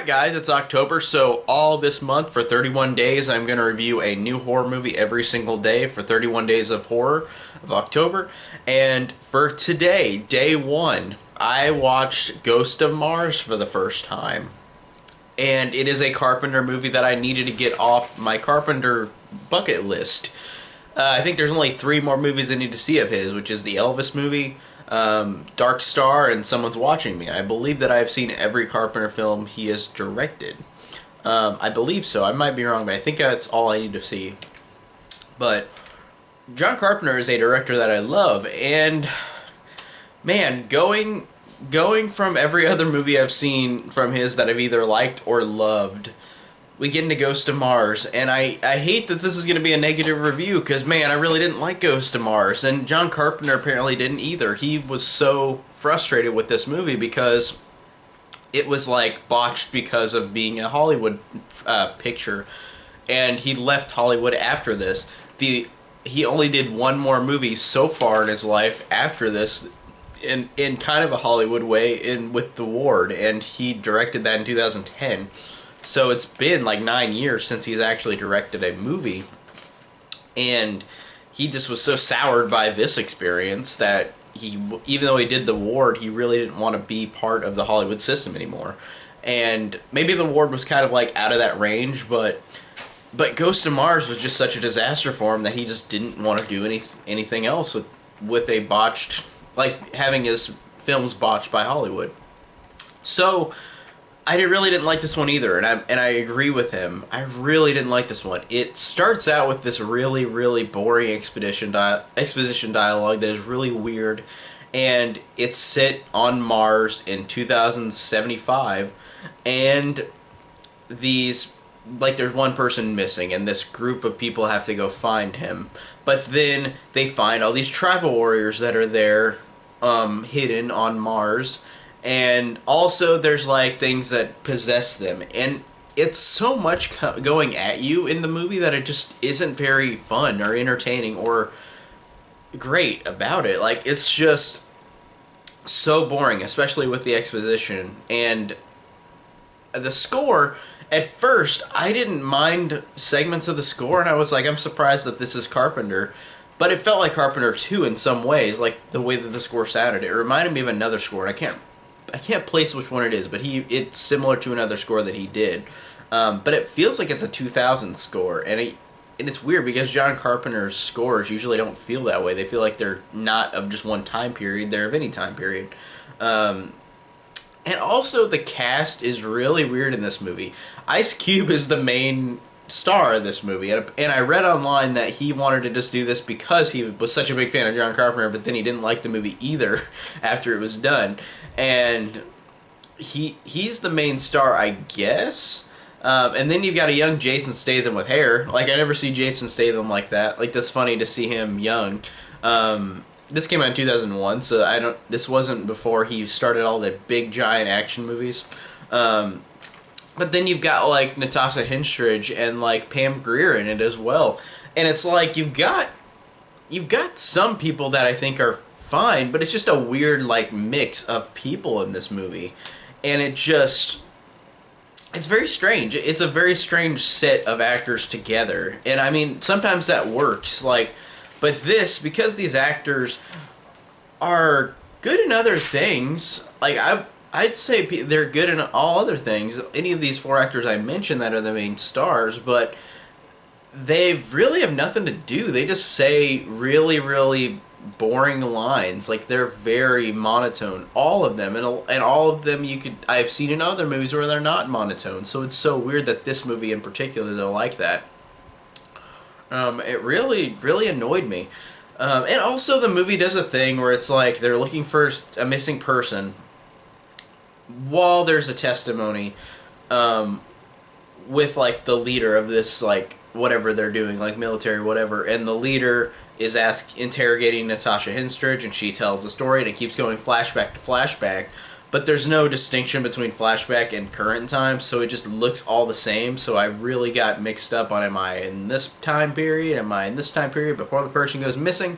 Alright guys, it's October, so all this month for 31 days I'm going to review a new horror movie every single day for 31 days of horror of October. And for today, day one, I watched Ghost of Mars for the first time. And it is a Carpenter movie that I needed to get off my Carpenter bucket list. I think there's only three more movies I need to see of his, which is the Elvis movie, Dark Star, and Someone's Watching Me. I believe that I've seen every Carpenter film he has directed. I believe so. I might be wrong, but I think that's all I need to see. But John Carpenter is a director that I love, and man, going from every other movie I've seen from his that I've either liked or loved, we get into Ghost of Mars, and I hate that this is going to be a negative review, because, man, I really didn't like Ghost of Mars, and John Carpenter apparently didn't either. He was so frustrated with this movie because it was, like, botched because of being a Hollywood picture, and he left Hollywood after this. He only did one more movie so far in his life after this, in kind of a Hollywood way, with The Ward, and he directed that in 2010. So it's been like 9 years since he's actually directed a movie, and he just was so soured by this experience that even though he did The Ward, he really didn't want to be part of the Hollywood system anymore. And maybe The Ward was kind of like out of that range, but Ghost of Mars was just such a disaster for him that he just didn't want to do anything else with a botched, like having his films botched by Hollywood. So I really didn't like this one either, and I agree with him. I really didn't like this one. It starts out with this really, really boring exposition dialogue that is really weird, and it's set on Mars in 2075, and there's one person missing, and this group of people have to go find him. But then they find all these tribal warriors that are there, hidden on Mars. And also there's like things that possess them, and it's so much going at you in the movie that it just isn't very fun or entertaining or great about it. Like, it's just so boring, especially with the exposition. And the score, at first I didn't mind segments of the score, and I was like, I'm surprised that this is Carpenter. But it felt like Carpenter too in some ways, like the way that the score sounded. It reminded me of another score, and I can't place which one it is, but it's similar to another score that he did. But it feels like it's a 2000 score, and it's weird because John Carpenter's scores usually don't feel that way. They feel like they're not of just one time period, they're of any time period. And also the cast is really weird in this movie. Ice Cube is the main star of this movie, and I read online that he wanted to just do this because he was such a big fan of John Carpenter, but then he didn't like the movie either after it was done. And he's the main star, I guess. And then you've got a young Jason Statham with hair. Like, I never see Jason Statham like that. Like, that's funny to see him young. This came out in 2001, so this wasn't before he started all the big giant action movies. But then you've got like Natasha Henstridge and like Pam Grier in it as well. And it's like you've got some people that I think are fine, but it's just a weird like mix of people in this movie. And it's very strange. It's a very strange set of actors together. And I mean, sometimes that works, like, but because these actors are good in other things, like I'd say they're good in all other things. Any of these four actors I mentioned that are the main stars, but they really have nothing to do. They just say really, really boring lines. Like, they're very monotone, all of them, and all of them I've seen in other movies where they're not monotone. So it's so weird that this movie in particular they're like that. It really, really annoyed me. And also the movie does a thing where it's like they're looking for a missing person while there's a testimony with like the leader of this, like, whatever they're doing, like military whatever, and the leader is interrogating Natasha Henstridge, and she tells the story, and it keeps going flashback to flashback, but there's no distinction between flashback and current time, so it just looks all the same. So I really got mixed up on, am I in this time period, am I in this time period before the person goes missing?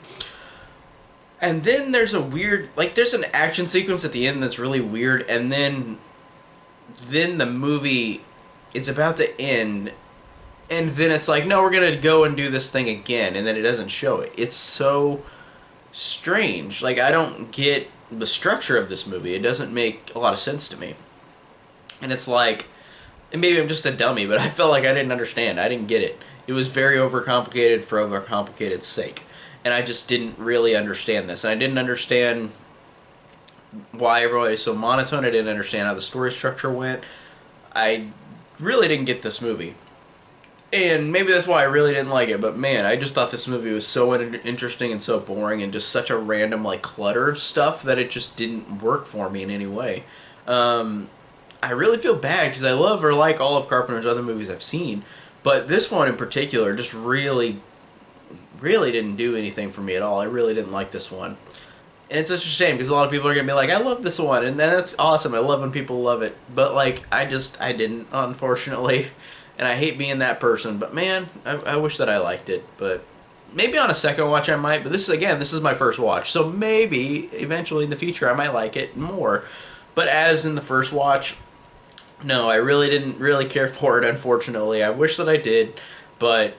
And then there's there's an action sequence at the end that's really weird, and then then the movie is about to end, and then it's like, no, we're gonna go and do this thing again, and then it doesn't show it. It's so strange. Like, I don't get the structure of this movie. It doesn't make a lot of sense to me. And it's like, and maybe I'm just a dummy, but I felt like I didn't understand. I didn't get it. It was very overcomplicated for overcomplicated's sake. And I just didn't really understand this. And I didn't understand why everybody's so monotone. I didn't understand how the story structure went. I really didn't get this movie. And maybe that's why I really didn't like it, but man, I just thought this movie was so interesting and so boring and just such a random, like, clutter of stuff that it just didn't work for me in any way. I really feel bad because I love or like all of Carpenter's other movies I've seen, but this one in particular just really, really didn't do anything for me at all. I really didn't like this one. And it's such a shame because a lot of people are going to be like, I love this one, and that's awesome. I love when people love it. But, like, I didn't, unfortunately. And I hate being that person, but man, I wish that I liked it. But maybe on a second watch I might, but this is my first watch. So maybe eventually in the future I might like it more. But as in the first watch, no, I really didn't really care for it, unfortunately. I wish that I did, but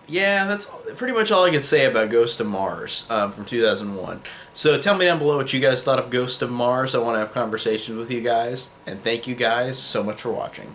yeah, that's pretty much all I could say about Ghost of Mars from 2001. So tell me down below what you guys thought of Ghost of Mars. I want to have conversations with you guys, and thank you guys so much for watching.